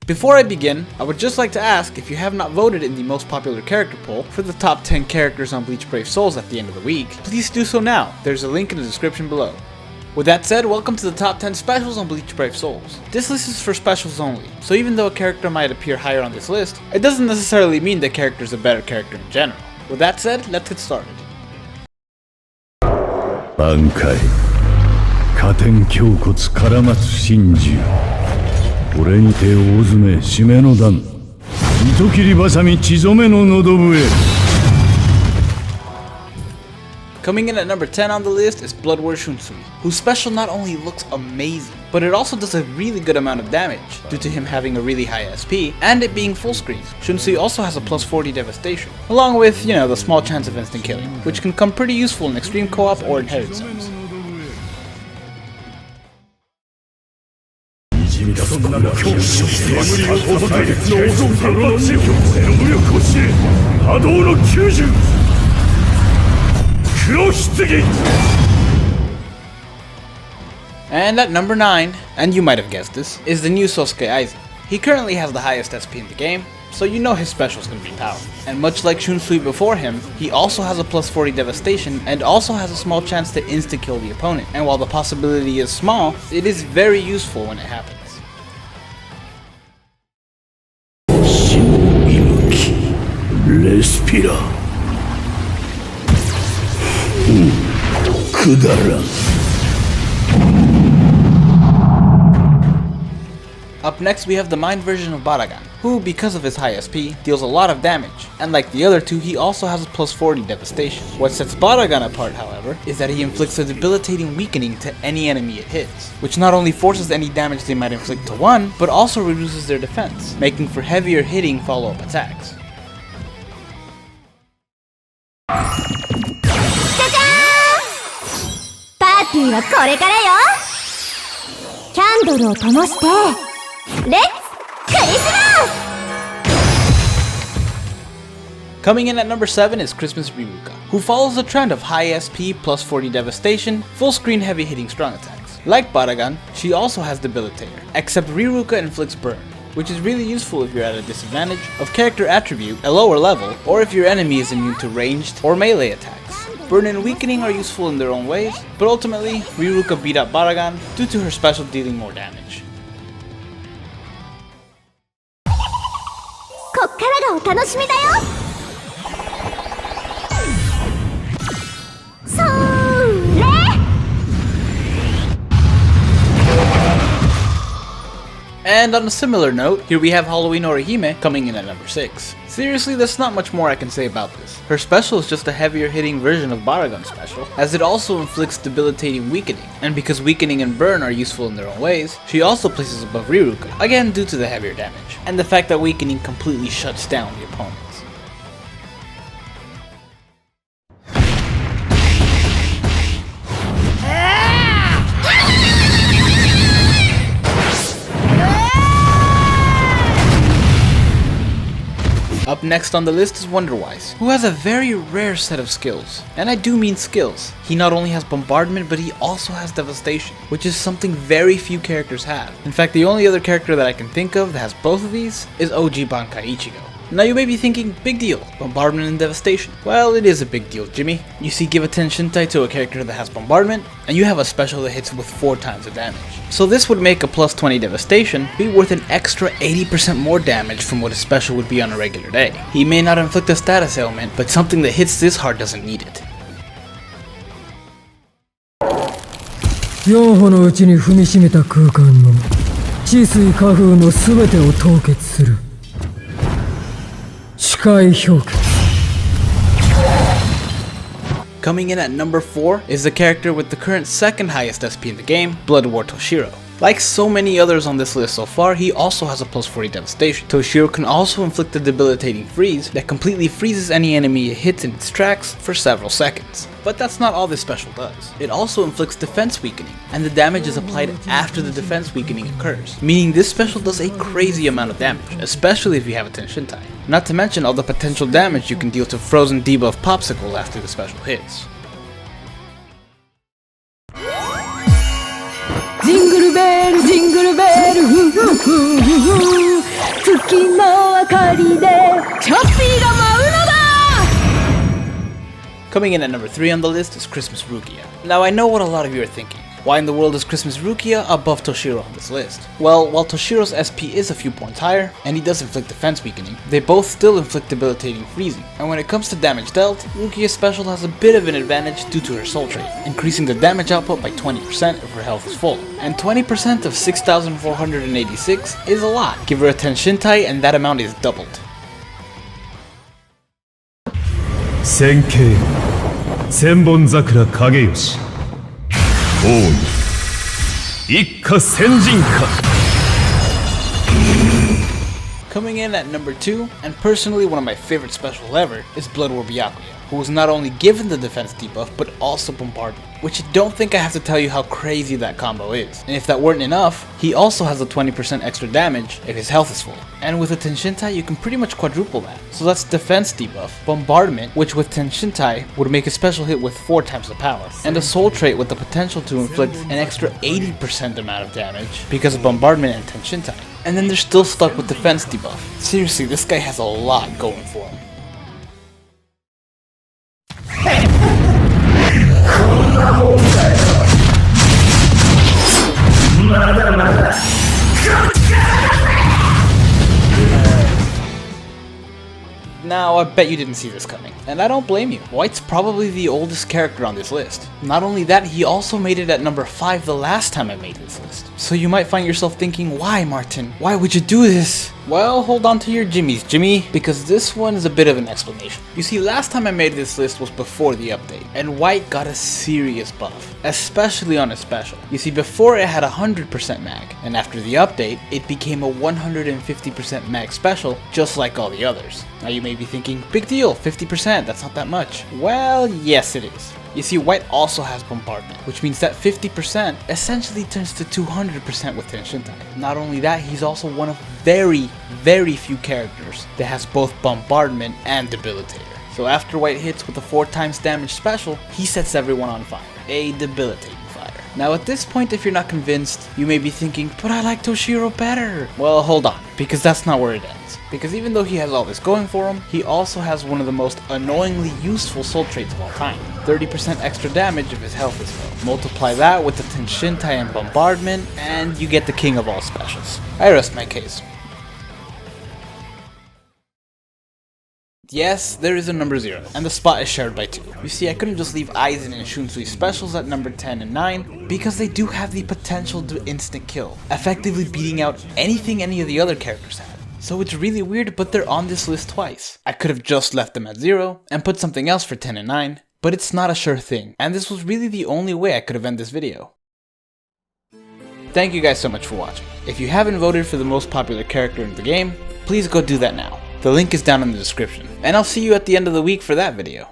Before I begin, I would just like to ask if you have not voted in the most popular character poll for the top 10 characters on Bleach Brave Souls at the end of the week, please do so now. There's a link in the description below. With that said, welcome to the top 10 specials on Bleach Brave Souls. This list is for specials only, so even though a character might appear higher on this list, it doesn't necessarily mean the character is a better character in general. With that said, let's get started. 挽回加点胸骨から待つ真珠俺にて大詰め締めの段糸切りばさみ血染めの喉笛 Coming in at number 10 on the list is Blood War Shunsui, whose special not only looks amazing, but it also does a really good amount of damage, due to him having a really high SP, and it being full screen. Shunsui also has a plus 40 devastation, along with, the small chance of instant killing, which can come pretty useful in extreme co-op or in headed zones. And at number 9, and you might have guessed this, is the new Sosuke Aizen. He currently has the highest SP in the game, so you know his special is going to be powerful. And much like Shunsui before him, he also has a plus 40 devastation and also has a small chance to insta-kill the opponent. And while the possibility is small, it is very useful when it happens. Respira. Up next we have the mind version of Baraka, who, because of his high SP, deals a lot of damage, and like the other two, he also has a plus 40 devastation. What sets Baraka apart, however, is that he inflicts a debilitating weakening to any enemy it hits, which not only forces any damage they might inflict to one, but also reduces their defense, making for heavier hitting follow-up attacks. Coming in at number 7 is Christmas Ryuga, who follows the trend of high SP plus 40 devastation, full screen heavy hitting strong attacks. Like Baragan, she also has Debilitator, except Ryuga inflicts burn, which is really useful if you're at a disadvantage of character attribute, a lower level, or if your enemy is immune to ranged or melee attacks. Burn and weakening are useful in their own ways, but ultimately, Ryuga beat up Baragan due to her special dealing more damage. And on a similar note, here we have Halloween Orihime coming in at number 6. Seriously, there's not much more I can say about this. Her special is just a heavier hitting version of Baragan's special, as it also inflicts debilitating weakening, and because weakening and burn are useful in their own ways, she also places above Ryuga, again due to the heavier damage, and the fact that weakening completely shuts down the opponents. Up next on the list is Wonderwise, who has a very rare set of skills. And I do mean skills. He not only has bombardment, but he also has devastation, which is something very few characters have. In fact, the only other character that I can think of that has both of these is OG Bankai Ichigo. Now you may be thinking, big deal, bombardment and devastation. Well, it is a big deal, Jimmy. You see, give attention to a character that has bombardment, and you have a special that hits with 4 times the damage. So this would make a plus 20 devastation be worth an extra 80% more damage from what a special would be on a regular day. He may not inflict a status ailment, but something that hits this hard doesn't need it. 4歩のうちに踏みしめた空間の治水化風の全てを凍結する Coming in at number 4 is the character with the current second highest SP in the game, Blood War Toshiro. Like so many others on this list so far, he also has a plus 40 devastation. Toshiro can also inflict a debilitating freeze that completely freezes any enemy it hits in its tracks for several seconds. But that's not all this special does. It also inflicts defense weakening, and the damage is applied after the defense weakening occurs, meaning this special does a crazy amount of damage, especially if you have a Tenshintai. Not to mention all the potential damage you can deal to frozen debuff Popsicle after the special hits. Jingle bell, jingle bell, hoo hoo hoo hoo. Coming in at number 3 on the list is Christmas Rukia. Now I know what a lot of you are thinking. Why in the world is Christmas Rukia above Toshiro on this list? Well, while Toshiro's SP is a few points higher, and he does inflict defense weakening, they both still inflict debilitating freezing. And when it comes to damage dealt, Rukia's special has a bit of an advantage due to her soul trait, increasing the damage output by 20% if her health is full. And 20% of 6,486 is a lot. Give her a Tenshintai and that amount is doubled. 千景千本桜影吉王に一家先人か Coming in at number 2, and personally one of my favorite specials ever, is Blood War Byakuya, who was not only given the defense debuff, but also bombardment, which I don't think I have to tell you how crazy that combo is. And if that weren't enough, he also has a 20% extra damage if his health is full. And with a Tenshintai, you can pretty much quadruple that. So that's defense debuff, bombardment, which with Tenshintai would make a special hit with 4 times the power, and a soul trait with the potential to inflict an extra 80% amount of damage because of bombardment and Tenshintai. And then they're still stuck with defense debuff. Seriously, this guy has a lot going for him. Now, I bet you didn't see this coming, and I don't blame you. White's probably the oldest character on this list. Not only that, he also made it at number 5 the last time I made this list. So you might find yourself thinking, why Martin? Why would you do this? Well, hold on to your jimmies, Jimmy, because this one is a bit of an explanation. You see, last time I made this list was before the update, and White got a serious buff, especially on his special. You see, before it had 100% mag, and after the update, it became a 150% mag special, just like all the others. Now you may be thinking, big deal, 50%, that's not that much. Well, yes it is. You see, White also has bombardment, which means that 50% essentially turns to 200% with Tenshintai. Not only that, he's also one of very few characters that has both bombardment and debilitator. So after White hits with a 4 times damage special, he sets everyone on fire. A debilitating fire. Now at this point, if you're not convinced, you may be thinking, but I like Toshiro better. Well, hold on, because that's not where it ends. Because even though he has all this going for him, he also has one of the most annoyingly useful soul traits of all time. 30% extra damage if his health is low. Multiply that with the Tenshintai and bombardment, and you get the king of all specials. I rest my case. Yes, there is a number 0, and the spot is shared by 2. You see, I couldn't just leave Aizen and Shunsui's specials at number 10 and 9, because they do have the potential to instant kill, effectively beating out anything any of the other characters have. So it's really weird, but they're on this list twice. I could have just left them at 0, and put something else for 10 and 9, but it's not a sure thing, and this was really the only way I could have ended this video. Thank you guys so much for watching. If you haven't voted for the most popular character in the game, please go do that now. The link is down in the description, and I'll see you at the end of the week for that video.